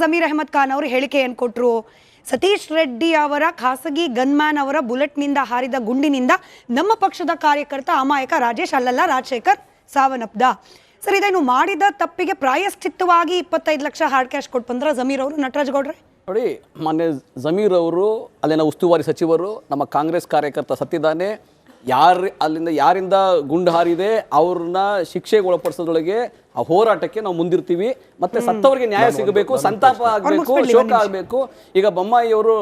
ಜಮೀರ್ ಅಹಮದ್ ಖಾನ್ ಅವರು ಹೇಳಿಕೆಯನ್ನು ಕೊಟ್ಟರು. ಸತೀಶ್ ರೆಡ್ಡಿ ಅವರ ಖಾಸಗಿ ಗನ್ಮ್ಯಾನ್ ಅವರ ಬುಲೆಟ್ನಿಂದ ಹಾರಿದ ಗುಂಡಿನಿಂದ ನಮ್ಮ ಪಕ್ಷದ ಕಾರ್ಯಕರ್ತ ಅಮಾಯಕ ರಾಜೇಶ್ ಅಲ್ಲಲ್ಲ ರಾಜಶೇಖರ್ ಸಾವನ್ನಪ್ಪ. ಸರ್, ಇದನ್ನು ಮಾಡಿದ ತಪ್ಪಿಗೆ ಪ್ರಾಯಶ್ಚಿತ್ತವಾಗಿ 25 ಲಕ್ಷ ಹಾರ್ಡ್ ಕ್ಯಾಶ್ ಕೊಟ್ಟು ಬಂದ್ರ ಜಮೀರ್ ಅವರು. ನಟರಾಜ್ ಗೌಡ್ರೆ ನೋಡಿ, ಮಾನ್ಯ ಜಮೀರ್ ಅವರು ಅಲ್ಲಿನ ಉಸ್ತುವಾರಿ ಸಚಿವರು, ನಮ್ಮ ಕಾಂಗ್ರೆಸ್ ಕಾರ್ಯಕರ್ತ ಸತ್ತಿದ್ದಾನೆ, ಅಲ್ಲಿಂದ ಯಾರಿಂದ ಗುಂಡು ಹಾರಿದೆ ಅವ್ರನ್ನ ಶಿಕ್ಷೆಗೆ ಒಳಪಡಿಸೋದ್ರೊಳಗೆ ಆ ಹೋರಾಟಕ್ಕೆ ನಾವು ಮುಂದಿರ್ತೀವಿ. ಮತ್ತೆ ಸತ್ತವರಿಗೆ ನ್ಯಾಯ ಸಿಗಬೇಕು, ಸಂತಾಪ ಆಗಬೇಕು, ಶೋಕ ಆಗಬೇಕು. ಈಗ ಬೊಮ್ಮಾಯಿ ಅವರು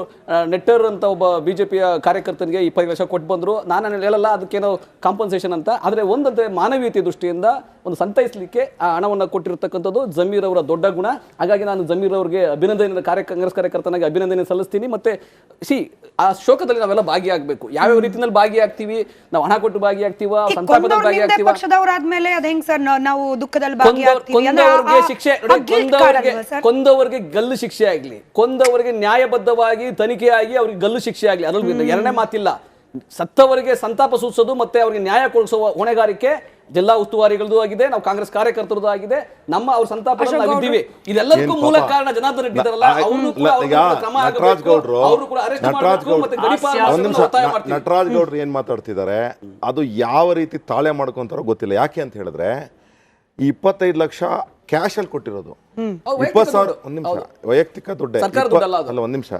ನೆಟ್ಟರ್ ಅಂತ ಒಬ್ಬ ಬಿಜೆಪಿಯ ಕಾರ್ಯಕರ್ತನಿಗೆ 20 ಲಕ್ಷ ಕೊಟ್ಟು ಬಂದ್ರು. ನಾನು ಹೇಳಲ್ಲ ಅದಕ್ಕೇನೋ ಕಾಂಪನ್ಸೇಷನ್ ಅಂತ, ಆದರೆ ಒಂದಂತೆ ಮಾನವೀಯತೆ ದೃಷ್ಟಿಯಿಂದ ಒಂದು ಸಂತೈಸಲಿಕ್ಕೆ ಆ ಹಣವನ್ನು ಕೊಟ್ಟಿರ್ತಕ್ಕಂಥದ್ದು ಜಮೀರ್ ಅವರ ದೊಡ್ಡ ಗುಣ. ಹಾಗಾಗಿ ನಾನು ಜಮೀರ್ ಅವರಿಗೆ ಅಭಿನಂದನೆ, ಕಾಂಗ್ರೆಸ್ ಕಾರ್ಯಕರ್ತನಾಗಿ ಅಭಿನಂದನೆ ಸಲ್ಲಿಸ್ತೀನಿ. ಮತ್ತೆ ಆ ಶೋಕದಲ್ಲಿ ನಾವೆಲ್ಲ ಭಾಗಿಯಾಗಬೇಕು. ಯಾವ್ಯಾವ ರೀತಿಯಲ್ಲಿ ಭಾಗಿಯಾಗ್ತೀವಿ, ನಾವು ಹಣ ಕೊಟ್ಟು ಭಾಗಿಯಾಗ್ತೀವ, ಸಂತಾಪದಲ್ಲಿ ಭಾಗಿಯಾಗ್ತೀವ. ಪಕ್ಷದವರಾದ್ಮೇಲೆ ಅದ ಹೆಂಗ್ ಸರ್ ನಾವು ದುಃಖದಲ್ಲಿ ಕೊಂದವರಿಗೆ ಗಲ್ಲು ಶಿಕ್ಷೆ ಆಗ್ಲಿ, ಕೊಂದವರಿಗೆ ನ್ಯಾಯಬದ್ಧವಾಗಿ ತನಿಖೆ ಆಗಿ ಅವ್ರಿಗೆ ಗಲ್ಲು ಶಿಕ್ಷೆ ಆಗ್ಲಿ, ಅದ್ರಲ್ಲಿ ಎರಡನೇ ಮಾತಿಲ್ಲ. ಸತ್ತವರಿಗೆ ಸಂತಾಪ ಸೂಚಿಸೋದು ಮತ್ತೆ ಅವರಿಗೆ ನ್ಯಾಯ ಕೊಡಿಸುವ ಹೊಣೆಗಾರಿಕೆ ಜಿಲ್ಲಾ ಉಸ್ತುವಾರಿಗಳದ್ದು ಆಗಿದೆ, ನಾವು ಕಾಂಗ್ರೆಸ್ ಕಾರ್ಯಕರ್ತರದ್ದು ಆಗಿದೆ. ನಮ್ಮ ಅವ್ರ ಸಂತಾಪ ನಾವಿದ್ದೀವಿ. ಇದೆಲ್ಲದಕ್ಕೂ ಮೂಲ ಕಾರಣ ಜನಾರ್ದನ್ ರೆಡ್ಡಿ ಇದಾರಲ್ಲ, ನಟರಾಜ್ ಗೌಡ್ರು ಏನ್ ಮಾತಾಡ್ತಿದ್ದಾರೆ ಅದು ಯಾವ ರೀತಿ ತಾಳೆ ಮಾಡ್ಕೊಂತಾರೋ ಗೊತ್ತಿಲ್ಲ. ಯಾಕೆ ಅಂತ ಹೇಳಿದ್ರೆ ಈ 25 ಲಕ್ಷ ಕ್ಯಾಶ್ ಅಲ್ಲಿ ಕೊಟ್ಟಿರೋದು 20,000 ಒಂದ್ ನಿಮಿಷ ವೈಯಕ್ತಿಕ ದುಡ್ಡು ಅಲ್ಲ, ಒಂದ್ ನಿಮಿಷ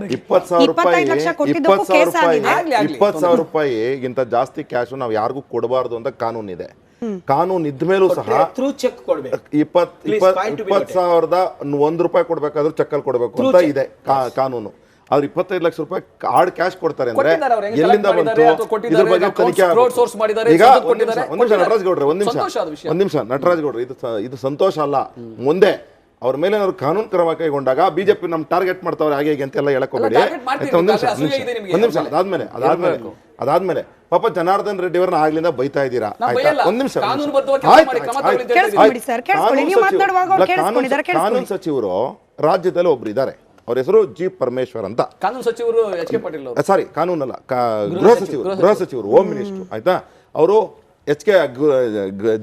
20,000 ರೂಪಾಯಿಗಿಂತ ಜಾಸ್ತಿ ಕ್ಯಾಶ್ ನಾವು ಯಾರಿಗೂ ಕೊಡಬಾರ್ದು ಅಂತ ಕಾನೂನು ಇದೆ. ಕಾನೂನು ಇದ್ಮೇಲೂ ಸಹ 20,000 1 ರೂಪಾಯಿ ಕೊಡ್ಬೇಕಾದ್ರೂ ಚೆಕ್ಕಲ್ಲಿ ಕೊಡ್ಬೇಕು ಅಂತ ಇದೆ ಕಾನೂನು. ಅವ್ರು 25 ಲಕ್ಷ ರೂಪಾಯಿ ಹಾರ್ಡ್ ಕ್ಯಾಶ್ ಕೊಡ್ತಾರೆ ಅಂದ್ರೆ ಎಲ್ಲಿಂದ ಬಂತು? ಇದ್ರ ಬಗ್ಗೆ ತನಿಖೆ ಈಗ ನಟರಾಜ್ ಗೌಡ್ರೆ ಒಂದ್ ನಿಮಿಷ ನಟರಾಜ್ ಗೌಡ್ರೆ, ಇದು ಸಂತೋಷ ಅಲ್ಲ. ಮುಂದೆ ಅವ್ರ ಮೇಲೆ ಏನಾದ್ರು ಕಾನೂನು ಕ್ರಮ ಕೈಗೊಂಡಾಗ ಬಿಜೆಪಿ ನಮ್ ಟಾರ್ಗೆಟ್ ಮಾಡ್ತಾವ್ರೆ ಹಾಗೆ ಹೀಗೆ ಅಂತೆಲ್ಲ ಹೇಳಕ್ ಹೋಗ್ಬೇಡಿ. ಒಂದ್ ನಿಮಿಷ ಅದಾದ್ಮೇಲೆ ಪಾಪ ಜನಾರ್ದನ್ ರೆಡ್ಡಿ ಅವ್ರನ್ನ ಆಗ್ಲಿಂದ ಬೈತಾ ಇದ್ದೀರಾ. ಒಂದ್ ನಿಮಿಷ, ಕಾನೂನು ಸಚಿವರು ರಾಜ್ಯದಲ್ಲಿ ಒಬ್ರು ಇದ್ದಾರೆ, ಅವ್ರ ಹೆಸರು ಜಿ ಪರಮೇಶ್ವರ್ ಅಂತ. ಕಾನೂನು ಸಚಿವರು ಸಾರಿ ಕಾನೂನಲ್ಲ, ಗೃಹ ಸಚಿವರು, ಹೋಮ್ ಮಿನಿಸ್ಟರ್ ಆಯ್ತಾ. ಅವರು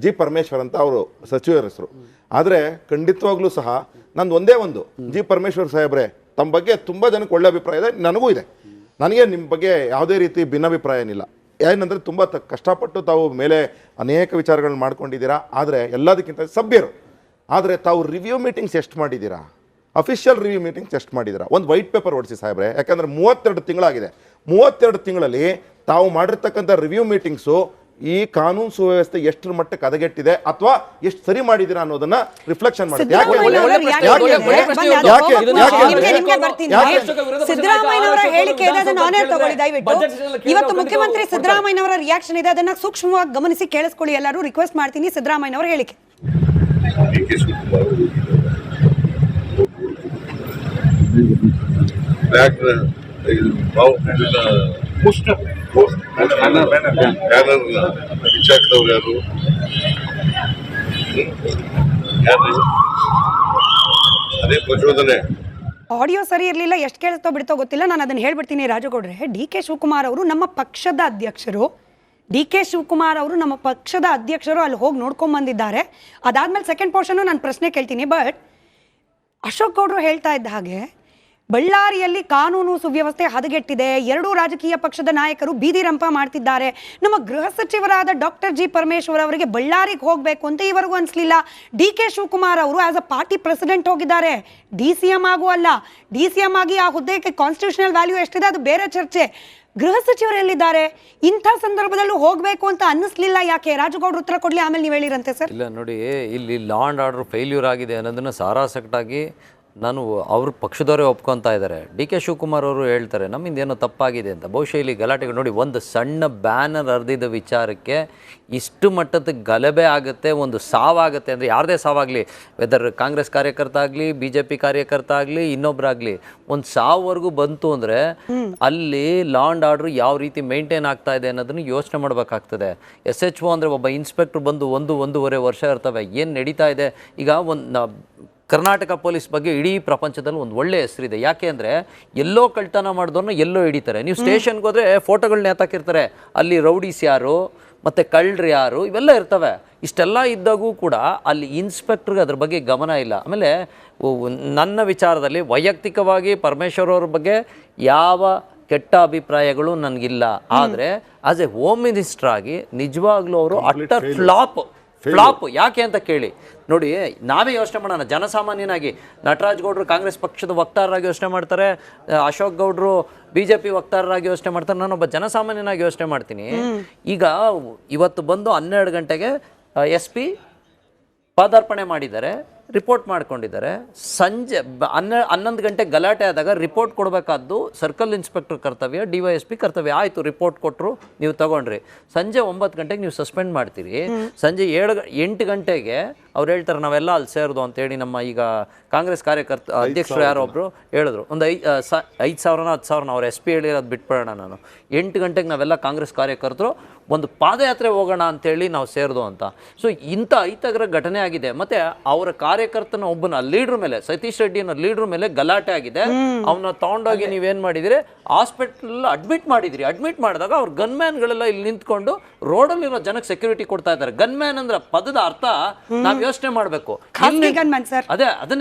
ಜಿ ಪರಮೇಶ್ವರ್ ಅಂತ ಅವರು ಸಚಿವರ ಹೆಸರು. ಆದ್ರೆ ಖಂಡಿತವಾಗ್ಲೂ ಸಹ ನಂದು ಒಂದೇ ಒಂದು, ಜಿ ಪರಮೇಶ್ವರ್ ಸಾಹೇಬ್ರೆ ತಮ್ಮ ಬಗ್ಗೆ ತುಂಬಾ ಜನಕ್ಕೆ ಒಳ್ಳೆ ಅಭಿಪ್ರಾಯ ಇದೆ, ನನಗೂ ಇದೆ. ನನಗೆ ನಿಮ್ಮ ಬಗ್ಗೆ ಯಾವುದೇ ರೀತಿ ಭಿನ್ನಾಭಿಪ್ರಾಯ ಏನಿಲ್ಲ. ಏನಂದ್ರೆ ತುಂಬಾ ಕಷ್ಟಪಟ್ಟು ತಾವು ಮೇಲೆ ಅನೇಕ ವಿಚಾರಗಳನ್ನ ಮಾಡ್ಕೊಂಡಿದ್ದೀರಾ. ಆದ್ರೆ ಎಲ್ಲದಕ್ಕಿಂತ ಸಭ್ಯರು. ಆದ್ರೆ ತಾವು ರಿವ್ಯೂ ಮೀಟಿಂಗ್ಸ್ ಎಷ್ಟು ಮಾಡಿದ್ದೀರಾ? ಅಫಿಷಿಯಲ್ ರಿವ್ಯೂ ಮೀಟಿಂಗ್ಸ್ ಎಷ್ಟು ಮಾಡಿದ್ದೀರಾ? ಒಂದು ವೈಟ್ ಪೇಪರ್ ಹೊಡಿಸಿ ಸಾಹೇಬ್ರೆ. ಯಾಕಂದ್ರೆ 32 ತಿಂಗಳಾಗಿದೆ. 32 ತಿಂಗಳಲ್ಲಿ ತಾವು ಮಾಡಿರ್ತಕ್ಕಂಥ ರಿವ್ಯೂ ಮೀಟಿಂಗ್ಸು ಈ ಕಾನೂನು ಸುವ್ಯವಸ್ಥೆ ಎಷ್ಟರ ಮಟ್ಟಕ್ಕೆ ಹದಗೆಟ್ಟಿದೆ ಅಥವಾ ಎಷ್ಟು ಸರಿ ಮಾಡಿದಿರಾ ಅನ್ನೋದನ್ನ ರಿಫ್ಲೆಕ್ಷನ್ ಮಾಡಿ. ಇವತ್ತು ಮುಖ್ಯಮಂತ್ರಿ ಸಿದ್ದರಾಮಯ್ಯನವರ ರಿಯಾಕ್ಷನ್ ಇದೆ, ಅದನ್ನ ಸೂಕ್ಷ್ಮವಾಗಿ ಗಮನಿಸಿ ಕೇಳಿಸ್ಕೊಳ್ಳಿ ಎಲ್ಲರೂ. ರಿಕ್ವೆಸ್ಟ್ ಮಾಡ್ತೀನಿ. ಸಿದ್ದರಾಮಯ್ಯನವರ ಹೇಳಿಕೆ ಆಡಿಯೋ ಸರಿ ಇರಲಿಲ್ಲ, ಎಷ್ಟು ಕೇಳಿಸ್ತೋ ಬಿಡ್ತೋ ಗೊತ್ತಿಲ್ಲ. ನಾನು ಅದನ್ನ ಹೇಳ್ಬಿಡ್ತೀನಿ ರಾಜಗೌಡ್ರೆ. ಡಿ ಕೆ ಶಿವಕುಮಾರ್ ಅವರು ನಮ್ಮ ಪಕ್ಷದ ಅಧ್ಯಕ್ಷರು ಅಲ್ಲಿ ಹೋಗಿ ನೋಡ್ಕೊಂಡ್ ಬಂದಿದ್ದಾರೆ. ಅದಾದ್ಮೇಲೆ ಸೆಕೆಂಡ್ ಪೋರ್ಷನ್ ನಾನು ಪ್ರಶ್ನೆ ಕೇಳ್ತೀನಿ. ಬಟ್ ಅಶೋಕ್ ಗೌಡ್ರು ಹೇಳ್ತಾ ಇದ್ದ ಹಾಗೆ ಬಳ್ಳಾರಿಯಲ್ಲಿ ಕಾನೂನು ಸುವ್ಯವಸ್ಥೆ ಹದಗೆಟ್ಟಿದೆ, 2 ರಾಜಕೀಯ ಪಕ್ಷದ ನಾಯಕರು ಬೀದಿ ರಂಪ ಮಾಡ್ತಿದ್ದಾರೆ. ನಮ್ಮ ಗೃಹ ಸಚಿವರಾದ ಡಾಕ್ಟರ್ ಜಿ ಪರಮೇಶ್ವರ್ ಅವರಿಗೆ ಬಳ್ಳಾರಿಗೆ ಹೋಗಬೇಕು ಅಂತ ಇವರೆಗೂ ಅನಿಸ್ಲಿಲ್ಲ. ಡಿ ಕೆ ಶಿವಕುಮಾರ್ ಅವರು ಆಸ್ ಅ ಪಾರ್ಟಿ ಪ್ರೆಸಿಡೆಂಟ್ ಹೋಗಿದ್ದಾರೆ, DCM ಆಗೂ ಅಲ್ಲ. DCM ಆಗಿ ಆ ಹುದ್ದೆಗೆ ಕಾನ್ಸ್ಟಿಟ್ಯೂಷನಲ್ ವ್ಯಾಲ್ಯೂ ಎಷ್ಟಿದೆ ಅದು ಬೇರೆ ಚರ್ಚೆ. ಗೃಹ ಸಚಿವರು ಎಲ್ಲಿದ್ದಾರೆ? ಇಂಥ ಸಂದರ್ಭದಲ್ಲೂ ಹೋಗಬೇಕು ಅಂತ ಅನ್ನಿಸ್ಲಿಲ್ಲ ಯಾಕೆ? ರಾಜಗೌಡ್ರು ಉತ್ತರ ಕೊಡ್ಲಿ, ಆಮೇಲೆ ನೀವು ಹೇಳಿರಂತೆ ಸರ್. ಇಲ್ಲ ನೋಡಿ, ಇಲ್ಲಿ ಲಾ ಆ್ಯಂಡ್ ಆರ್ಡರ್ ಫೇಲ್ಯೂರ್ ಆಗಿದೆ ಅನ್ನೋದನ್ನು ಸಾರಾಸಗಟಾಗಿ ನಾನು ಅವ್ರ ಪಕ್ಷದವರೇ ಒಪ್ಕೊತಾ ಇದ್ದಾರೆ. ಡಿ ಕೆ ಶಿವಕುಮಾರ್ ಅವರು ಹೇಳ್ತಾರೆ ನಮ್ಮಿಂದ ಏನೋ ತಪ್ಪಾಗಿದೆ ಅಂತ. ಬಹುಶಃ ಇಲ್ಲಿ ಗಲಾಟೆಗಳು ನೋಡಿ, ಒಂದು ಸಣ್ಣ ಬ್ಯಾನರ್ ಹರಿದಿದ್ದ ವಿಚಾರಕ್ಕೆ ಇಷ್ಟು ಮಟ್ಟದ ಗಲಭೆ ಆಗುತ್ತೆ, ಒಂದು ಸಾವಾಗುತ್ತೆ ಅಂದರೆ ಯಾರದೇ ಸಾವಾಗಲಿ, ವೆದರ್ ಕಾಂಗ್ರೆಸ್ ಕಾರ್ಯಕರ್ತ ಆಗಲಿ, BJP ಕಾರ್ಯಕರ್ತ ಆಗಲಿ, ಇನ್ನೊಬ್ಬರಾಗಲಿ, ಒಂದು ಸಾವವರೆಗೂ ಬಂತು ಅಂದರೆ ಅಲ್ಲಿ ಲಾ ಆ್ಯಂಡ್ ಆರ್ಡ್ರ್ ಯಾವ ರೀತಿ ಮೇಂಟೈನ್ ಆಗ್ತಾ ಇದೆ ಅನ್ನೋದನ್ನು ಯೋಚನೆ ಮಾಡಬೇಕಾಗ್ತದೆ. SHO ಅಂದರೆ ಒಬ್ಬ ಇನ್ಸ್ಪೆಕ್ಟ್ರ್ ಬಂದು 1-1.5 ವರ್ಷ ಇರ್ತವೆ. ಏನು ನಡೀತಾ ಇದೆ ಈಗ? ಕರ್ನಾಟಕ ಪೊಲೀಸ್ ಬಗ್ಗೆ ಇಡೀ ಪ್ರಪಂಚದಲ್ಲಿ ಒಂದು ಒಳ್ಳೆಯ ಹೆಸರಿದೆ. ಯಾಕೆ ಅಂದರೆ ಎಲ್ಲೋ ಕಳ್ತನ ಮಾಡಿದವ್ರನ್ನ ಎಲ್ಲೋ ಹಿಡಿತಾರೆ. ನೀವು ಸ್ಟೇಷನ್ಗೆ ಹೋದರೆ ಫೋಟೋಗಳನ್ನ ಎತ್ತಾಕಿರ್ತಾರೆ, ಅಲ್ಲಿ ರೌಡೀಸ್ ಯಾರು ಮತ್ತು ಕಳ್ಳರು ಯಾರು ಇವೆಲ್ಲ ಇರ್ತವೆ. ಇಷ್ಟೆಲ್ಲ ಇದ್ದಾಗೂ ಕೂಡ ಅಲ್ಲಿ ಇನ್ಸ್ಪೆಕ್ಟರ್ಗೆ ಅದ್ರ ಬಗ್ಗೆ ಗಮನ ಇಲ್ಲ. ಆಮೇಲೆ ನನ್ನ ವಿಚಾರದಲ್ಲಿ ವೈಯಕ್ತಿಕವಾಗಿ ಪರಮೇಶ್ವರ್ ಅವ್ರ ಬಗ್ಗೆ ಯಾವ ಕೆಟ್ಟ ಅಭಿಪ್ರಾಯಗಳು ನನಗಿಲ್ಲ. ಆದರೆ ಆಸ್ ಎ ಹೋಮ್ ಮಿನಿಸ್ಟರ್ ಆಗಿ ನಿಜವಾಗ್ಲೂ ಅವರು ಅಟ್ಟರ್ ಫ್ಲಾಪ್. ಯಾಕೆ ಅಂತ ಕೇಳಿ ನೋಡಿ, ನಾವೇ ಯೋಚನೆ ಮಾಡೋಣ. ಜನಸಾಮಾನ್ಯನಾಗಿ ನಟರಾಜ್ ಗೌಡರು ಕಾಂಗ್ರೆಸ್ ಪಕ್ಷದ ವಕ್ತಾರರಾಗಿ ಯೋಚನೆ ಮಾಡ್ತಾರೆ, ಅಶೋಕ್ ಗೌಡರು BJP ವಕ್ತಾರರಾಗಿ ಯೋಚನೆ ಮಾಡ್ತಾರೆ, ನಾನೊಬ್ಬ ಜನಸಾಮಾನ್ಯನಾಗಿ ಯೋಚನೆ ಮಾಡ್ತೀನಿ. ಈಗ ಇವತ್ತು ಬಂದು 12 ಗಂಟೆಗೆ SP ಪಾದಾರ್ಪಣೆ ಮಾಡಿದ್ದಾರೆ, ರಿಪೋರ್ಟ್ ಮಾಡ್ಕೊಂಡಿದ್ದಾರೆ. ಸಂಜೆ 11 ಗಂಟೆಗೆ ಗಲಾಟೆ ಆದಾಗ ರಿಪೋರ್ಟ್ ಕೊಡಬೇಕಾದ್ದು ಸರ್ಕಲ್ ಇನ್ಸ್ಪೆಕ್ಟರ್ ಕರ್ತವ್ಯ, DYSP ಕರ್ತವ್ಯ. ಆಯಿತು, ರಿಪೋರ್ಟ್ ಕೊಟ್ಟರು, ನೀವು ತಗೊಂಡ್ರಿ. ಸಂಜೆ 9 ಗಂಟೆಗೆ ನೀವು ಸಸ್ಪೆಂಡ್ ಮಾಡ್ತೀರಿ. ಸಂಜೆ 8 ಗಂಟೆಗೆ ಅವ್ರು ಹೇಳ್ತಾರೆ ನಾವೆಲ್ಲ ಅಲ್ಲಿ ಸೇರಿದು ಅಂತೇಳಿ. ನಮ್ಮ ಈಗ ಕಾಂಗ್ರೆಸ್ ಕಾರ್ಯಕರ್ತ ಅಧ್ಯಕ್ಷರು ಯಾರೋ ಒಬ್ಬರು ಹೇಳಿದ್ರು, ಒಂದು 5,000 10,000 ಅವ್ರು SP ಹೇಳಿರೋದು ಬಿಟ್ಬಿಡೋಣ. ನಾನು 8 ಗಂಟೆಗೆ ನಾವೆಲ್ಲ ಕಾಂಗ್ರೆಸ್ ಕಾರ್ಯಕರ್ತರು ಒಂದು ಪಾದಯಾತ್ರೆ ಹೋಗೋಣ ಅಂತೇಳಿ ನಾವು ಸೇರಿದು ಅಂತ. ಸೊ ಇಂಥ ಐತಗ್ರ ಘಟನೆ ಆಗಿದೆ. ಮತ್ತು ಅವರ ಕಾರ್ಯಕರ್ತನ ಒಬ್ಬನ ಲೀಡ್ರ್ ಮೇಲೆ, ಸತೀಶ್ ರೆಡ್ಡಿ ಅನ್ನೋ ಲೀಡ್ರ್ ಮೇಲೆ ಗಲಾಟೆ ಆಗಿದೆ. ಅವನ್ನ ತಗೊಂಡೋಗಿ ನೀವೇನು ಮಾಡಿದಿರಿ, ಹಾಸ್ಪಿಟಲ್ ಅಡ್ಮಿಟ್ ಮಾಡಿದಿರಿ. ಅಡ್ಮಿಟ್ ಮಾಡಿದಾಗ ಅವ್ರ ಗನ್ಮ್ಯಾನ್ಗಳೆಲ್ಲ ಇಲ್ಲಿ ನಿಂತ್ಕೊಂಡು ರೋಡಲ್ಲಿರೋ ಜನಕ್ಕೆ ಸೆಕ್ಯೂರಿಟಿ ಕೊಡ್ತಾ ಇದ್ದಾರೆ. ಗನ್ಮ್ಯಾನ್ ಅಂದ್ರೆ ಪದದ ಅರ್ಥ ನಾವು ಯೋಚನೆ ಮಾಡಬೇಕು. ಅದನ್ನೇ ಗನ್ಮ್ಯಾನ್.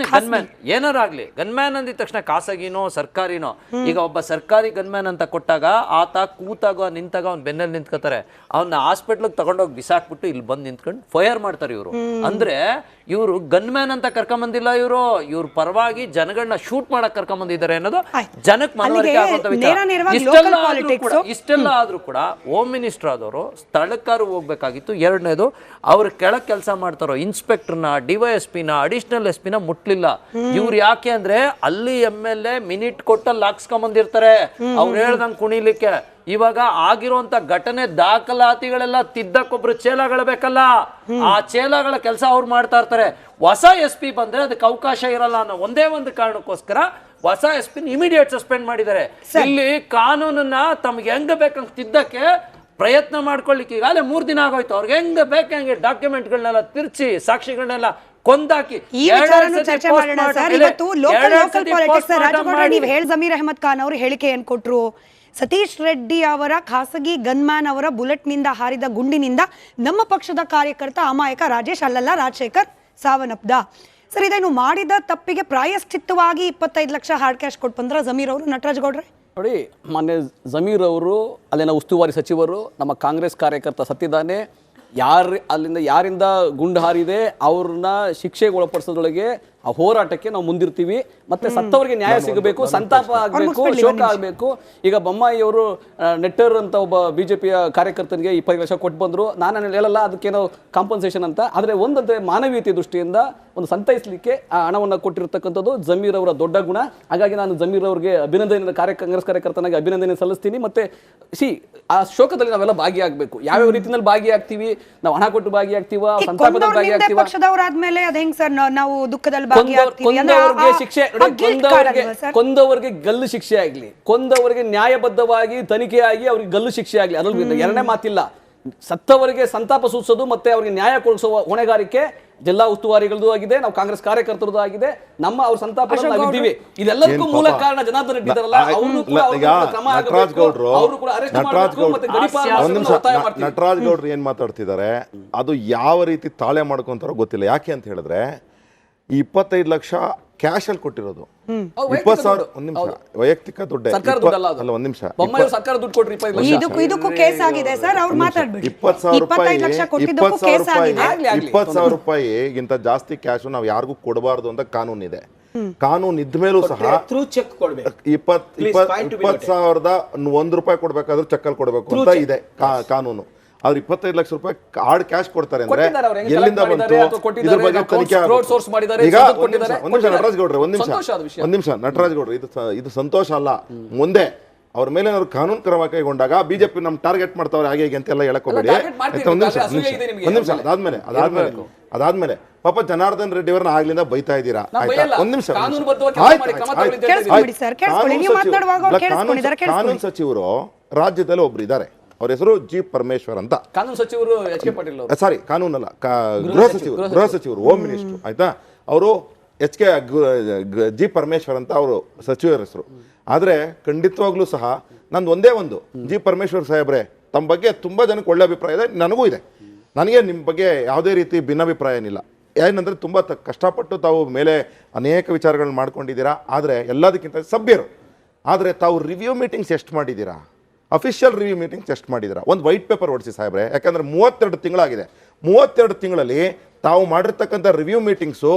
ಏನಾರು ಆಗ್ಲಿ, ಗನ್ಮ್ಯಾನ್ ಅಂದಿದ ತಕ್ಷಣ ಖಾಸಗಿನೋ ಸರ್ಕಾರಿನೋ. ಈಗ ಒಬ್ಬ ಸರ್ಕಾರಿ ಗನ್ಮ್ಯಾನ್ ಅಂತ ಕೊಟ್ಟಾಗ ಆತ ಕೂತಾಗ ನಿಂತಾಗ ಅವ್ನ ಬೆನ್ನಲ್ಲಿ ನಿಂತ್ಕೋತಾರೆ. ಅವನ್ನ ಹಾಸ್ಪಿಟ್ಲಿಗೆ ತಗೊಂಡೋಗಿ ಬಿಸಾಕ್ಬಿಟ್ಟು ಇಲ್ಲಿ ಬಂದು ನಿಂತ್ಕೊಂಡು ಫೈರ್ ಮಾಡ್ತಾರೆ ಇವರು. ಅಂದ್ರೆ ಇವರು ಗನ್ಮ್ಯಾನ್ ಅಂತ ಕರ್ಕೊಂಬಂದಿಲ್ಲ, ಇವ್ರ ಪರವಾಗಿ ಜನಗಳನ್ನ ಶೂಟ್ ಮಾಡಕ್ ಕರ್ಕೊಂಬಂದಿದ್ದಾರೆ ಅನ್ನೋದು ಜನಕ್ಕೆ ಮನವರಿಕೆ ಆಗುವಂತ ವಿಚಾರ. ಇಷ್ಟೆಲ್ಲ ಆದ್ರೂ ಕೂಡ ಹೋಮ್ ಮಿನಿಸ್ಟರ್ ಆದವರು ಸ್ಥಳಕ್ಕಾರು ಹೋಗ್ಬೇಕಾಗಿತ್ತು. ಎರಡನೇದು, ಅವ್ರ ಕೆಳಗ್ ಕೆಲಸ ಮಾಡ್ತಾರೋ ಇನ್ಸ್ಪೆಕ್ಟರ್ನ, DYSPನ, ಅಡಿಷನಲ್ SPನ ಮುಟ್ಲಿಲ್ಲ. ಇವ್ರು ಯಾಕೆ ಅಂದ್ರೆ ಅಲ್ಲಿ MLA ಮಿನಿಟ್ ಕೊಟ್ಟಲ್ಲಿ ಹಾಕ್ಸ್ಕೊಂಬಂದಿರ್ತಾರೆ ಅವ್ರು ಹೇಳ್ದಂಗೆ ಕುಣಿಲಿಕ್ಕೆ. ಇವಾಗ ಆಗಿರುವಂತ ಘಟನೆ ದಾಖಲಾತಿಗಳೆಲ್ಲ ತಿದ್ದಕ್ಕೊಬ್ರು ಚೇಲಗಳು ಬೇಕಲ್ಲ, ಆ ಚೇಲಗಳ ಕೆಲಸ ಅವ್ರು ಮಾಡ್ತಾ ಇರ್ತಾರೆ. ಹೊಸ SP ಬಂದ್ರೆ ಅದಕ್ಕೆ ಅವಕಾಶ ಇರಲ್ಲ ಅನ್ನೋ ಒಂದೇ ಒಂದು ಕಾರಣಕ್ಕೋಸ್ಕರ ಹೊಸ SP ಇಮಿಡಿಯೇಟ್ ಸಸ್ಪೆಂಡ್ ಮಾಡಿದ್ದಾರೆ. ಇಲ್ಲಿ ಕಾನೂನನ್ನ ತಮ್ಗೆ ಹೆಂಗ ಬೇಕಂತ ತಿದ್ದಕ್ಕೆ ಪ್ರಯತ್ನ ಮಾಡ್ಕೊಳ್ಳಿಕ್ಕೆ ಈಗಾಗಲೇ 3 ದಿನ ಆಗೋಯ್ತು. ಅವ್ರಿಗೆ ಹೆಂಗ ಬೇಕಂಗೆ ಡಾಕ್ಯುಮೆಂಟ್ಗಳನ್ನೆಲ್ಲ ತಿರ್ಚಿ ಸಾಕ್ಷಿಗಳನ್ನೆಲ್ಲ ಕೊಂದಾಕಿ ಚರ್ಚೆ ಮಾಡೋಣ ಸರ್. ಇವತ್ತು ಲೋಕಲ್ ಪಾಲಿಟಿಕ್ಸ್ ನೀವು ಹೇಳಿ ಜಮೀರ್ ಅಹಮದ್ ಖಾನ್ ಅವರು ಹೇಳಿಕೆ ಏನ್ ಕೊಟ್ರು? ಸತೀಶ್ ರೆಡ್ಡಿ ಅವರ ಖಾಸಗಿ ಗನ್ಮ್ಯಾನ್ ಅವರ ಬುಲೆಟ್ನಿಂದ ಹಾರಿದ ಗುಂಡಿನಿಂದ ನಮ್ಮ ಪಕ್ಷದ ಕಾರ್ಯಕರ್ತ ಅಮಾಯಕ ರಾಜೇಶ್ ಅಲ್ಲಲ್ಲ ರಾಜಶೇಖರ್ ಸಾವನ್ನಪ್ದ. ಸರ್, ಇದನ್ನು ಮಾಡಿದ ತಪ್ಪಿಗೆ ಪ್ರಾಯಶ್ಚಿತ್ತವಾಗಿ 25 ಲಕ್ಷ ಹಾರ್ಡ್ ಕ್ಯಾಶ್ ಕೊಟ್ಟು ಬಂದ್ರ ಜಮೀರ್ ಅವರು. ನಟರಾಜ್ ಗೌಡ್ರೆ ನೋಡಿ, ಮಾನ್ಯ ಜಮೀರ್ ಅವರು ಅಲ್ಲಿನ ಉಸ್ತುವಾರಿ ಸಚಿವರು, ನಮ್ಮ ಕಾಂಗ್ರೆಸ್ ಕಾರ್ಯಕರ್ತ ಸತ್ತಿದ್ದಾನೆ, ಯಾರಿಂದ ಗುಂಡು ಹಾರಿದೆ ಅವ್ರನ್ನ ಶಿಕ್ಷೆಗೆ ಒಳಪಡಿಸೋದ್ರೊಳಗೆ ಆ ಹೋರಾಟಕ್ಕೆ ನಾವು ಮುಂದಿರ್ತೀವಿ. ಮತ್ತೆ ಸತ್ತವರಿಗೆ ನ್ಯಾಯ ಸಿಗಬೇಕು, ಸಂತಾಪ ಆಗಬೇಕು, ಶೋಕ ಆಗಬೇಕು. ಈಗ ಬೊಮ್ಮಾಯಿ ಅವರು ನೆಟ್ಟರ್ ಅಂತ ಒಬ್ಬ BJPಯ ಕಾರ್ಯಕರ್ತನಿಗೆ 25 ಲಕ್ಷ ಕೊಟ್ಟು ಬಂದ್ರು. ನಾನು ಹೇಳಲ್ಲ ಅದಕ್ಕೇನೋ ಕಾಂಪನ್ಸೇಷನ್ ಅಂತ. ಆದರೆ ಒಂದಂತೆ ಮಾನವೀಯತೆ ದೃಷ್ಟಿಯಿಂದ ಒಂದು ಸಂತೈಸಲಿಕ್ಕೆ ಆ ಹಣವನ್ನು ಕೊಟ್ಟಿರ್ತಕ್ಕಂಥದ್ದು ಜಮೀರ್ ಅವರ ದೊಡ್ಡ ಗುಣ. ಹಾಗಾಗಿ ನಾನು ಜಮೀರ್ ಅವರಿಗೆ ಕಾಂಗ್ರೆಸ್ ಕಾರ್ಯಕರ್ತನಾಗಿ ಅಭಿನಂದನೆ ಸಲ್ಲಿಸ್ತೀನಿ. ಮತ್ತೆ ಆ ಶೋಕದಲ್ಲಿ ನಾವೆಲ್ಲ ಭಾಗಿಯಾಗಬೇಕು. ಯಾವ್ಯಾವ ರೀತಿಯಲ್ಲಿ ಭಾಗಿಯಾಗ್ತೀವಿ, ನಾವು ಹಣ ಕೊಟ್ಟು ಭಾಗಿಯಾಗ್ತೀವ, ಸಂತಾಪದಲ್ಲಿ ಭಾಗಿಯಾಗ್ತೀವ. ಪಕ್ಷದವರಾದ್ಮೇಲೆ ಅದ ಹೆಂಗ್ ಸರ್ ನಾವು ದುಃಖದಲ್ಲಿ ಕೊಂದವರಿಗೆ ಗಲ್ಲು ಶಿಕ್ಷೆ ಆಗ್ಲಿ, ಕೊಂದವರಿಗೆ ನ್ಯಾಯಬದ್ಧವಾಗಿ ತನಿಖೆ ಆಗಿ ಅವ್ರಿಗೆ ಗಲ್ಲು ಶಿಕ್ಷೆ ಆಗ್ಲಿ, ಅದ್ರಲ್ಲಿ ಎರಡನೇ ಮಾತಿಲ್ಲ. ಸತ್ತವರಿಗೆ ಸಂತಾಪ ಸೂಚಿಸೋದು ಮತ್ತೆ ಅವರಿಗೆ ನ್ಯಾಯ ಕೊಡಿಸುವ ಹೊಣೆಗಾರಿಕೆ ಜಿಲ್ಲಾ ಉಸ್ತುವಾರಿಗಳದ್ದು ಆಗಿದೆ, ನಾವು ಕಾಂಗ್ರೆಸ್ ಕಾರ್ಯಕರ್ತರದ್ದು ಆಗಿದೆ. ನಮ್ಮ ಅವ್ರ ಸಂತಾಪ ನಾವಿದ್ದೀವಿ. ಇದೆಲ್ಲದಕ್ಕೂ ಮೂಲ ಕಾರಣ ಜನಾರ್ದನ್ ರೆಡ್ಡಿ ಇದಾರಲ್ಲ, ನಟರಾಜ್ ಗೌಡ್ರು ಏನ್ ಮಾತಾಡ್ತಿದ್ದಾರೆ ಅದು ಯಾವ ರೀತಿ ತಾಳೆ ಮಾಡ್ಕೊಂತಾರೋ ಗೊತ್ತಿಲ್ಲ. ಯಾಕೆ ಅಂತ ಹೇಳಿದ್ರೆ 25 ಲಕ್ಷ ಕ್ಯಾಶ್ ಅಲ್ಲಿ ಕೊಟ್ಟಿರೋದು, 20,000 ಒಂದ್ ನಿಮಿಷ ವೈಯಕ್ತಿಕ ದುಡ್ಡು ಅಲ್ಲ, ಒಂದ್ ನಿಮಿಷ ಸರ್ಕಾರ ದುಡ್ಡು ಕೊಟ್ರಿ 20,000 ರೂಪಾಯಿಗಿಂತ ಜಾಸ್ತಿ ಕ್ಯಾಶ್ ನಾವು ಯಾರಿಗೂ ಕೊಡಬಾರ್ದು ಅಂತ ಕಾನೂನಿದೆ. ಕಾನೂನು ಇದ್ಮೇಲೂ ಸಹ 20,000 ರೂಪಾಯಿ ಕೊಡ್ಬೇಕಾದ್ರೂ ಚೆಕ್ಕಲ್ಲಿ ಕೊಡ್ಬೇಕು ಅಂತ ಇದೆ ಕಾನೂನು. ಅವ್ರು 25 ಲಕ್ಷ ರೂಪಾಯಿ ಹಾರ್ಡ್ ಕ್ಯಾಶ್ ಕೊಡ್ತಾರೆ ಅಂದ್ರೆ ಎಲ್ಲಿಂದ ಬಂತು? ಇದ್ರ ಬಗ್ಗೆ ತನಿಖೆ ಈಗ ನಟರಾಜ್ ಗೌಡ್ರೆ ಒಂದ್ ನಿಮಿಷ ನಟರಾಜ್ ಗೌಡ್ರೆ, ಇದು ಸಂತೋಷ ಅಲ್ಲ. ಮುಂದೆ ಅವ್ರ ಮೇಲೆ ಏನಾದ್ರು ಕಾನೂನು ಕ್ರಮ ಕೈಗೊಂಡಾಗ BJP ನಮ್ ಟಾರ್ಗೆಟ್ ಮಾಡ್ತಾವ್ರೆ ಹಾಗೆ ಅಂತ ಎಲ್ಲ ಹೇಳಕ್ ಹೋಗ್ಬೇಡಿ. ಒಂದ್ ನಿಮಿಷ ಅದಾದ್ಮೇಲೆ ಪಾಪ ಜನಾರ್ದನ್ ರೆಡ್ಡಿ ಅವ್ರನ್ನ ಆಗ್ಲಿಂದ ಬೈತಾ ಇದ್ದೀರಾ. ಒಂದ್ ನಿಮಿಷ, ಕಾನೂನು ಸಚಿವರು ರಾಜ್ಯದಲ್ಲಿ ಒಬ್ರು ಇದ್ದಾರೆ, ಅವ್ರ ಹೆಸರು G. ಪರಮೇಶ್ವರ್ ಅಂತ. ಕಾನೂನು ಸಚಿವರು ಸಾರಿ ಕಾನೂನಲ್ಲ, ಗೃಹ ಸಚಿವರು, ಹೋಮ್ ಮಿನಿಸ್ಟರ್ ಆಯ್ತಾ. ಅವರು G. ಪರಮೇಶ್ವರ್ ಅಂತ ಅವರು ಸಚಿವರ ಹೆಸರು. ಆದ್ರೆ ಖಂಡಿತವಾಗ್ಲೂ ಸಹ ನಂದು ಒಂದೇ ಒಂದು G. ಪರಮೇಶ್ವರ್ ಸಾಹೇಬ್ರೆ, ತಮ್ಮ ಬಗ್ಗೆ ತುಂಬಾ ಜನಕ್ಕೆ ಒಳ್ಳೆ ಅಭಿಪ್ರಾಯ ಇದೆ, ನನಗೂ ಇದೆ. ನನಗೆ ನಿಮ್ಮ ಬಗ್ಗೆ ಯಾವುದೇ ರೀತಿ ಭಿನ್ನಾಭಿಪ್ರಾಯ ಏನಿಲ್ಲ. ಏನಂದರೆ ತುಂಬ ಕಷ್ಟಪಟ್ಟು ತಾವು ಮೇಲೆ ಅನೇಕ ವಿಚಾರಗಳನ್ನ ಮಾಡ್ಕೊಂಡಿದ್ದೀರಾ, ಆದರೆ ಎಲ್ಲದಕ್ಕಿಂತ ಸಭ್ಯರು. ಆದರೆ ತಾವು ರಿವ್ಯೂ ಮೀಟಿಂಗ್ಸ್ ಎಷ್ಟು ಮಾಡಿದ್ದೀರಾ, ಅಫಿಷಿಯಲ್ ರಿವ್ಯೂ ಮೀಟಿಂಗ್ಸ್ ಎಷ್ಟು ಮಾಡಿದ್ದೀರಾ? ಒಂದು ವೈಟ್ ಪೇಪರ್ ಹೊಡಿಸಿ ಸಾಹೇಬ್ರೆ. ಯಾಕಂದರೆ 32 ತಿಂಗಳಾಗಿದೆ. 32 ತಿಂಗಳಲ್ಲಿ ತಾವು ಮಾಡಿರ್ತಕ್ಕಂಥ ರಿವ್ಯೂ ಮೀಟಿಂಗ್ಸು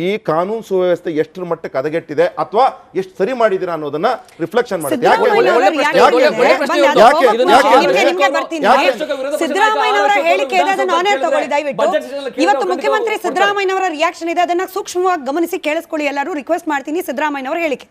ಈ ಕಾನೂನು ಸುವ್ಯವಸ್ಥೆ ಎಷ್ಟರ ಮಟ್ಟಕ್ಕೆ ಹದಗೆಟ್ಟಿದೆ ಅಥವಾ ಎಷ್ಟು ಸರಿ ಮಾಡಿದ್ದೀರಾ ಅನ್ನೋದನ್ನ ರಿಫ್ಲೆಕ್ಷನ್ ಮಾಡಿ. ಸಿದ್ದರಾಮಯ್ಯನವರ ಹೇಳಿಕೆ ಇದೆ, ಅದನ್ನ ನಾನೇ ತಗೊಳ್ಳಿ ದಯವಿಟ್ಟು. ಇವತ್ತು ಮುಖ್ಯಮಂತ್ರಿ ಸಿದ್ದರಾಮಯ್ಯನವರ ರಿಯಾಕ್ಷನ್ ಇದೆ, ಅದನ್ನ ಸೂಕ್ಷ್ಮವಾಗಿ ಗಮನಿಸಿ ಕೇಳಿಸ್ಕೊಳ್ಳಿ ಎಲ್ಲರೂ. ರಿಕ್ವೆಸ್ಟ್ ಮಾಡ್ತೀನಿ. ಸಿದ್ದರಾಮಯ್ಯನವರ ಹೇಳಿಕೆ.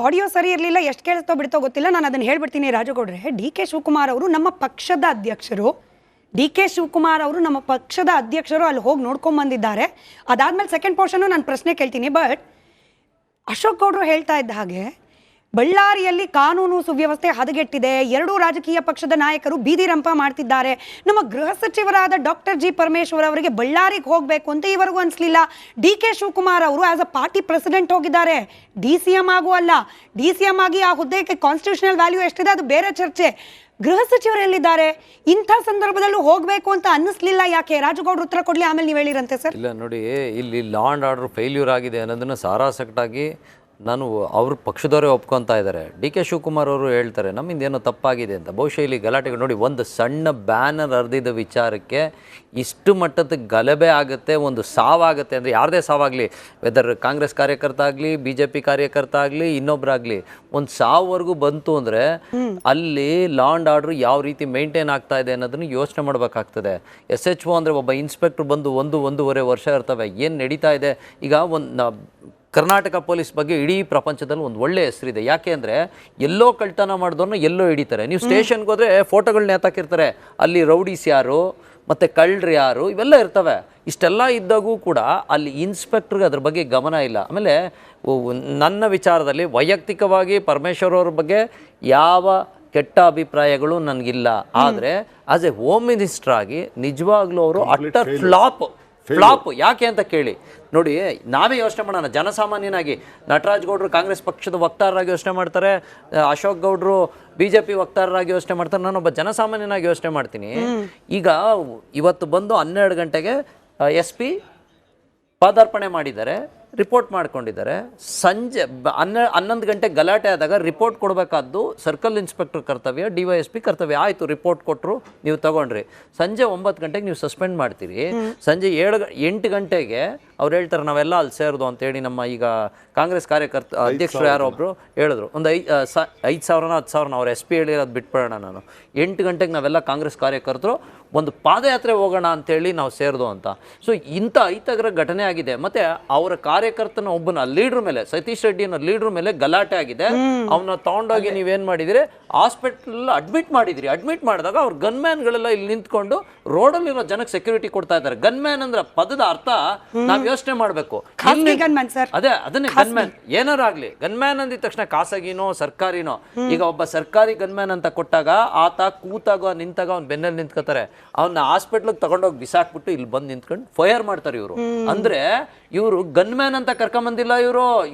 ಆಡಿಯೋ ಸರಿ ಇರಲಿಲ್ಲ, ಎಷ್ಟು ಕೇಳಿಸ್ತೋ ಬಿಡ್ತೋ ಗೊತ್ತಿಲ್ಲ, ನಾನು ಅದನ್ನ ಹೇಳ್ಬಿಡ್ತೀನಿ ರಾಜಗೌಡ್ರೆ. ಡಿ ಕೆ ಶಿವಕುಮಾರ್ ಅವರು ನಮ್ಮ ಪಕ್ಷದ ಅಧ್ಯಕ್ಷರು. ಅಲ್ಲಿ ಹೋಗಿ ನೋಡ್ಕೊಂಡ್ ಬಂದಿದ್ದಾರೆ. ಅದಾದ್ಮೇಲೆ ಸೆಕೆಂಡ್ ಪೋರ್ಷನ್ ನಾನು ಪ್ರಶ್ನೆ ಕೇಳ್ತೀನಿ. ಬಟ್ ಅಶೋಕ್ ಗೌಡ್ರು ಹೇಳ್ತಾ ಇದ್ದ ಹಾಗೆ ಬಳ್ಳಾರಿಯಲ್ಲಿ ಕಾನೂನು ಸುವ್ಯವಸ್ಥೆ ಹದಗೆಟ್ಟಿದೆ, ಎರಡೂ ರಾಜಕೀಯ ಪಕ್ಷದ ನಾಯಕರು ಬೀದಿ ರಂಪ ಮಾಡ್ತಿದ್ದಾರೆ. ನಮ್ಮ ಗೃಹ ಸಚಿವರಾದ ಡಾಕ್ಟರ್ ಜಿ ಪರಮೇಶ್ವರ್ ಅವರಿಗೆ ಬಳ್ಳಾರಿಗೆ ಹೋಗಬೇಕು ಅಂತ ಇವರೆಗೂ ಅನಿಸ್ಲಿಲ್ಲ. ಡಿ ಕೆ ಶಿವಕುಮಾರ್ ಅವರು ಆಸ್ ಅ ಪಾರ್ಟಿ ಪ್ರೆಸಿಡೆಂಟ್ ಹೋಗಿದ್ದಾರೆ, DCM ಆಗೂ ಅಲ್ಲ. DCM ಆಗಿ ಆ ಹುದ್ದೆಗೆ ಕಾನ್ಸ್ಟಿಟ್ಯೂಷನಲ್ ವ್ಯಾಲ್ಯೂ ಎಷ್ಟಿದೆ ಅದು ಬೇರೆ ಚರ್ಚೆ. ಗೃಹ ಸಚಿವರು ಎಲ್ಲಿದ್ದಾರೆ? ಇಂಥ ಸಂದರ್ಭದಲ್ಲೂ ಹೋಗಬೇಕು ಅಂತ ಅನ್ನಿಸ್ಲಿಲ್ಲ ಯಾಕೆ? ರಾಜಗೌಡ್ರು ಉತ್ತರ ಕೊಡ್ಲಿ, ಆಮೇಲೆ ನೀವು ಹೇಳಿರಂತೆ ಸರ್. ಇಲ್ಲ ನೋಡಿ, ಇಲ್ಲಿ ಲಾ ಆ್ಯಂಡ್ ಆರ್ಡರ್ ಫೇಲ್ಯೂರ್ ಆಗಿದೆ ಅನ್ನೋದನ್ನು ಸಾರಾಸಗಟಾಗಿ ನಾನು ಅವ್ರ ಪಕ್ಷದವರೇ ಒಪ್ಕೊತಾ ಇದ್ದಾರೆ. ಡಿ ಕೆ ಶಿವಕುಮಾರ್ ಅವರು ಹೇಳ್ತಾರೆ ನಮ್ಮಿಂದ ಏನೋ ತಪ್ಪಾಗಿದೆ ಅಂತ. ಬಹುಶಃ ಇಲ್ಲಿ ಗಲಾಟೆಗಳು ನೋಡಿ, ಒಂದು ಸಣ್ಣ ಬ್ಯಾನರ್ ಹರಿದಿದ್ದ ವಿಚಾರಕ್ಕೆ ಇಷ್ಟು ಮಟ್ಟದ ಗಲಭೆ ಆಗುತ್ತೆ, ಒಂದು ಸಾವಾಗುತ್ತೆ ಅಂದರೆ ಯಾರದೇ ಸಾವಾಗಲಿ, ವೆದರ್ ಕಾಂಗ್ರೆಸ್ ಕಾರ್ಯಕರ್ತ ಆಗಲಿ, BJP ಕಾರ್ಯಕರ್ತ ಆಗಲಿ, ಇನ್ನೊಬ್ಬರಾಗಲಿ, ಒಂದು ಸಾವವರೆಗೂ ಬಂತು ಅಂದರೆ ಅಲ್ಲಿ ಲಾ ಆ್ಯಂಡ್ ಆರ್ಡ್ರ್ ಯಾವ ರೀತಿ ಮೇಂಟೈನ್ ಆಗ್ತಾ ಇದೆ ಅನ್ನೋದನ್ನು ಯೋಚನೆ ಮಾಡಬೇಕಾಗ್ತದೆ. SHO ಅಂದರೆ ಒಬ್ಬ ಇನ್ಸ್ಪೆಕ್ಟ್ರ್ ಬಂದು 1-1.5 ವರ್ಷ ಇರ್ತವೆ. ಏನು ನಡೀತಾ ಇದೆ ಈಗ? ಕರ್ನಾಟಕ ಪೊಲೀಸ್ ಬಗ್ಗೆ ಇಡೀ ಪ್ರಪಂಚದಲ್ಲಿ ಒಂದು ಒಳ್ಳೆ ಹೆಸರಿದೆ. ಯಾಕೆ ಅಂದರೆ ಎಲ್ಲೋ ಕಳ್ತನ ಮಾಡಿದವ್ರನ್ನ ಎಲ್ಲೋ ಹಿಡಿತಾರೆ. ನೀವು ಸ್ಟೇಷನ್ಗೆ ಹೋದರೆ ಫೋಟೋಗಳನ್ನ ನೇತಾಕಿರ್ತಾರೆ, ಅಲ್ಲಿ ರೌಡೀಸ್ ಯಾರು ಮತ್ತು ಕಳ್ಳರು ಯಾರು ಇವೆಲ್ಲ ಇರ್ತವೆ. ಇಷ್ಟೆಲ್ಲ ಇದ್ದಾಗೂ ಕೂಡ ಅಲ್ಲಿ ಇನ್ಸ್ಪೆಕ್ಟ್ರಿಗೆ ಅದ್ರ ಬಗ್ಗೆ ಗಮನ ಇಲ್ಲ. ಆಮೇಲೆ ನನ್ನ ವಿಚಾರದಲ್ಲಿ ವೈಯಕ್ತಿಕವಾಗಿ ಪರಮೇಶ್ವರ್ ಅವ್ರ ಬಗ್ಗೆ ಯಾವ ಕೆಟ್ಟ ಅಭಿಪ್ರಾಯಗಳು ನನಗಿಲ್ಲ. ಆದರೆ ಆಸ್ ಎ ಹೋಮ್ ಮಿನಿಸ್ಟರ್ ಆಗಿ ನಿಜವಾಗ್ಲೂ ಅವರು ಅಟ್ಟರ್ ಫ್ಲಾಪ್. ಯಾಕೆ ಅಂತ ಕೇಳಿ ನೋಡಿ, ನಾವೇ ಯೋಚನೆ ಮಾಡೋಣ. ಜನಸಾಮಾನ್ಯನಾಗಿ ನಟರಾಜ್ ಗೌಡರು ಕಾಂಗ್ರೆಸ್ ಪಕ್ಷದ ವಕ್ತಾರರಾಗಿ ಯೋಚನೆ ಮಾಡ್ತಾರೆ, ಅಶೋಕ್ ಗೌಡರು BJP ವಕ್ತಾರರಾಗಿ ಯೋಚನೆ ಮಾಡ್ತಾರೆ, ನಾನೊಬ್ಬ ಜನಸಾಮಾನ್ಯನಾಗಿ ಯೋಚನೆ ಮಾಡ್ತೀನಿ. ಈಗ ಇವತ್ತು ಬಂದು 12 ಗಂಟೆಗೆ SP ಪಾದಾರ್ಪಣೆ ಮಾಡಿದ್ದಾರೆ, ರಿಪೋರ್ಟ್ ಮಾಡ್ಕೊಂಡಿದ್ದಾರೆ. ಸಂಜೆ 11 ಗಂಟೆ ಗಲಾಟೆ ಆದಾಗ ರಿಪೋರ್ಟ್ ಕೊಡಬೇಕಾದ್ದು ಸರ್ಕಲ್ ಇನ್ಸ್ಪೆಕ್ಟರ್ ಕರ್ತವ್ಯ, DYSP ಕರ್ತವ್ಯ. ಆಯಿತು, ರಿಪೋರ್ಟ್ ಕೊಟ್ಟರು, ನೀವು ತಗೊಂಡ್ರಿ. ಸಂಜೆ 9 ಗಂಟೆಗೆ ನೀವು ಸಸ್ಪೆಂಡ್ ಮಾಡ್ತೀರಿ. ಸಂಜೆ 8 ಗಂಟೆಗೆ ಅವ್ರು ಹೇಳ್ತಾರೆ ನಾವೆಲ್ಲ ಅಲ್ಲಿ ಸೇರಿದು ಅಂತೇಳಿ. ನಮ್ಮ ಈಗ ಕಾಂಗ್ರೆಸ್ ಕಾರ್ಯಕರ್ತ ಅಧ್ಯಕ್ಷರು ಯಾರೋ ಒಬ್ಬರು ಹೇಳಿದ್ರು, ಒಂದು 5,000 10,000 ಅವ್ರು SP ಹೇಳಿರೋದು ಬಿಟ್ಬಿಡೋಣ. ನಾನು 8 ಗಂಟೆಗೆ ನಾವೆಲ್ಲ ಕಾಂಗ್ರೆಸ್ ಕಾರ್ಯಕರ್ತರು ಒಂದು ಪಾದಯಾತ್ರೆ ಹೋಗೋಣ ಅಂತೇಳಿ ನಾವು ಸೇರಿದು ಅಂತ. ಸೊ ಇಂಥ ಐತಗ್ರ ಘಟನೆ ಆಗಿದೆ. ಮತ್ತು ಅವರ ಕಾರ್ಯಕರ್ತನ ಒಬ್ಬನ ಲೀಡ್ರ್ ಮೇಲೆ, ಸತೀಶ್ ರೆಡ್ಡಿ ಅನ್ನೋ ಲೀಡ್ರ್ ಮೇಲೆ ಗಲಾಟೆ ಆಗಿದೆ. ಅವನ್ನ ತಗೊಂಡೋಗಿ ನೀವೇನು ಮಾಡಿದಿರಿ, ಹಾಸ್ಪಿಟಲ್ ಅಡ್ಮಿಟ್ ಮಾಡಿದಿರಿ. ಅಡ್ಮಿಟ್ ಮಾಡಿದಾಗ ಅವ್ರ ಗನ್ಮ್ಯಾನ್ಗಳೆಲ್ಲ ಇಲ್ಲಿ ನಿಂತ್ಕೊಂಡು ರೋಡಲ್ಲಿರೋ ಜನಕ್ಕೆ ಸೆಕ್ಯೂರಿಟಿ ಕೊಡ್ತಾ ಇದ್ದಾರೆ. ಗನ್ಮ್ಯಾನ್ ಅಂದ್ರೆ ಪದದ ಅರ್ಥ ನಾವು ಯೋಚನೆ ಮಾಡಬೇಕು. ಅದನ್ನೇ ಗನ್ಮ್ಯಾನ್. ಏನಾರಾಗ್ಲಿ, ಗನ್ಮ್ಯಾನ್ ಅಂದಿದ ತಕ್ಷಣ ಖಾಸಗಿನೋ ಸರ್ಕಾರಿನೋ. ಈಗ ಒಬ್ಬ ಸರ್ಕಾರಿ ಗನ್ಮ್ಯಾನ್ ಅಂತ ಕೊಟ್ಟಾಗ ಆತ ಕೂತಾಗ ನಿಂತಾಗ ಅವ್ನ ಬೆನ್ನಲ್ಲಿ ನಿಂತ್ಕೋತಾರೆ. ಅವನ್ನ ಹಾಸ್ಪಿಟ್ಲಿಗೆ ತಗೊಂಡೋಗಿ ಬಿಸಾಕ್ಬಿಟ್ಟು ಇಲ್ಲಿ ಬಂದು ನಿಂತ್ಕೊಂಡು ಫೈರ್ ಮಾಡ್ತಾರೆ ಇವರು. ಅಂದ್ರೆ ಇವರು ಗನ್ಮ್ಯಾನ್ ಅಂತ ಕರ್ಕೊಂಬಂದಿಲ್ಲ,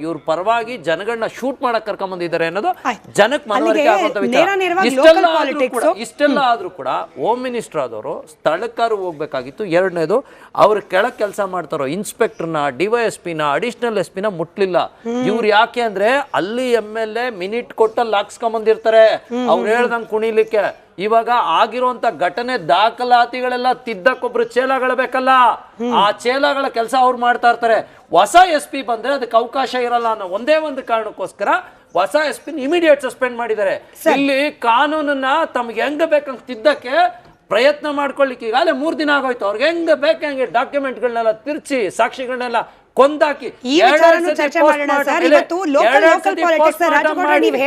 ಇವ್ರ ಪರವಾಗಿ ಜನಗಳನ್ನ ಶೂಟ್ ಮಾಡಕ್ ಕರ್ಕೊಂಬಂದಿದ್ದಾರೆ ಅನ್ನೋದು ಜನಕ್ಕೆ ಮನವರಿಕೆ ಆಗುವಂತ ವಿಚಾರ. ಇಷ್ಟೆಲ್ಲ ಆದ್ರೂ ಕೂಡ ಹೋಮ್ ಮಿನಿಸ್ಟರ್ ಆದವರು ಸ್ಥಳಕ್ಕಾರು ಹೋಗ್ಬೇಕಾಗಿತ್ತು. ಎರಡನೇದು, ಅವ್ರ ಕೆಳಗ್ ಕೆಲಸ ಮಾಡ್ತಾರೋ ಇನ್ಸ್ಪೆಕ್ಟರ್ನ, DYSPನ, ಅಡಿಷನಲ್ SP ನ ಮುಟ್ಲಿಲ್ಲ. ಇವ್ರು ಯಾಕೆ ಅಂದ್ರೆ ಅಲ್ಲಿ MLA ಮಿನಿಟ್ ಕೊಟ್ಟಲ್ಲಿ ಹಾಕ್ಸ್ಕೊಂಬಂದಿರ್ತಾರೆ ಅವ್ರು ಹೇಳ್ದಂಗೆ ಕುಣಿಲಿಕ್ಕೆ. ಇವಾಗ ಆಗಿರುವಂತ ಘಟನೆ ದಾಖಲಾತಿಗಳೆಲ್ಲ ತಿದ್ದಕ್ಕೊಬ್ರು ಚೇಲಾಗಳು ಬೇಕಲ್ಲ, ಆ ಚೇಲಾಗಳ ಕೆಲಸ ಅವ್ರು ಮಾಡ್ತಾ ಇರ್ತಾರೆ. ಹೊಸ SP ಬಂದ್ರೆ ಅದಕ್ಕೆ ಅವಕಾಶ ಇರಲ್ಲ ಅನ್ನೋ ಒಂದೇ ಒಂದು ಕಾರಣಕ್ಕೋಸ್ಕರ ಹೊಸ SP ಇಮಿಡಿಯೇಟ್ ಸಸ್ಪೆಂಡ್ ಮಾಡಿದ್ದಾರೆ. ಇಲ್ಲಿ ಕಾನೂನನ್ನ ತಮ್ಗೆ ಹೆಂಗ ಬೇಕಂತ ತಿದ್ದಕ್ಕೆ ಪ್ರಯತ್ನ ಮಾಡ್ಕೊಳ್ಳಿಕ್ಕೆ ಈಗಾಗಲೇ 3 ದಿನ ಆಗೋಯ್ತು. ಅವ್ರಿಗೆ ಹೆಂಗ ಬೇಕಂಗೆ ಡಾಕ್ಯುಮೆಂಟ್ಗಳನ್ನೆಲ್ಲ ತಿರ್ಚಿ ಸಾಕ್ಷಿಗಳನ್ನೆಲ್ಲ ಕೊಂದಾಕಿ